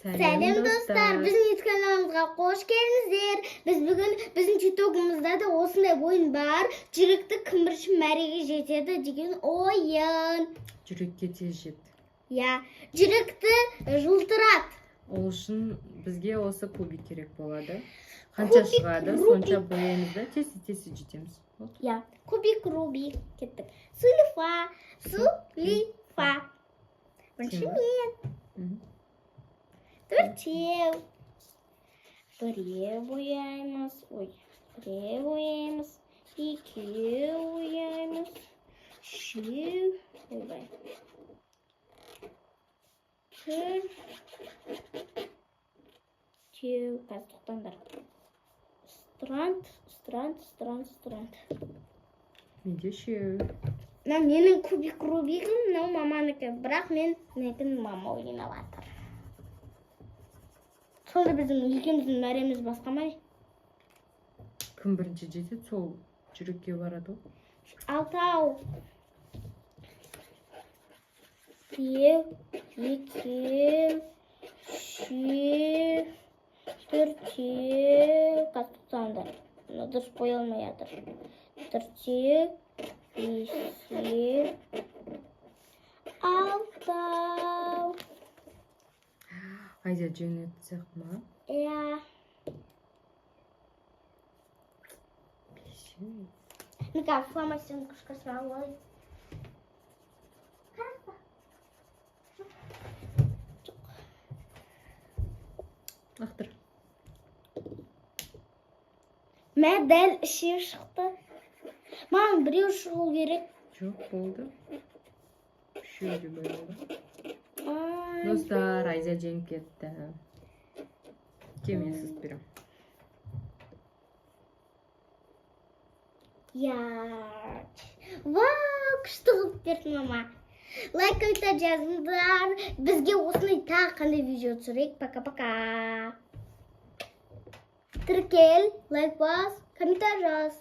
Сәлем достар, біздің YouTube каналымызға қош келдіңіздер. Біз бүгін біздің TikTok'ымызда да осындай ойын бар. Жүректі кім бірінші мәреге жетеді деген ойын. Жүрекке тез жет. Я, жүректі жылтырат. Ол үшін бізге осы кубик керек болады. Қанша шығады, сонша боямыз да тез жетеміз. Я, кубик Руби. Кеттік. Сулифа. Бірінші мен. Төртеу. Біреу бояймыз. Біреу бояймыз. Екеу бояймыз. Үшеу. Ойбай. Төртеу. Қазір тоқтаңдар. Странт. Менде үшеу. Менің кубик Рубигім, мынау маманікі. Бірақ менікін мама ойнап жатыр. Сонда біздің екеуміздің мәреміз басқа ма? Кім бірінші жетеді, сол жүрекке барады. Алтау. Біреу, екеу, үшеу, төртеу. Қазір дұрыс боя алмай жатыр. Төртеу, бесеу, алтау. Айда жөнелтсек ма? Я. Бесеу. Ну-ка, фломастерін күшкісін алайын. Лақтыр. Мә дәл үшеу шықты. Маған біреу шығу керек. Жоқ, болды. Үшеу де болды. Достар, Айза жеңіп кетті. Мен сызып берем. Я. Вау, күшті қылып берді мама. Лайк, комментарий жазыңдар. Бізге осындай тағы қандай видео түсірейік. Пока-пока. Тіркел, лайк бас, комментарий жаз.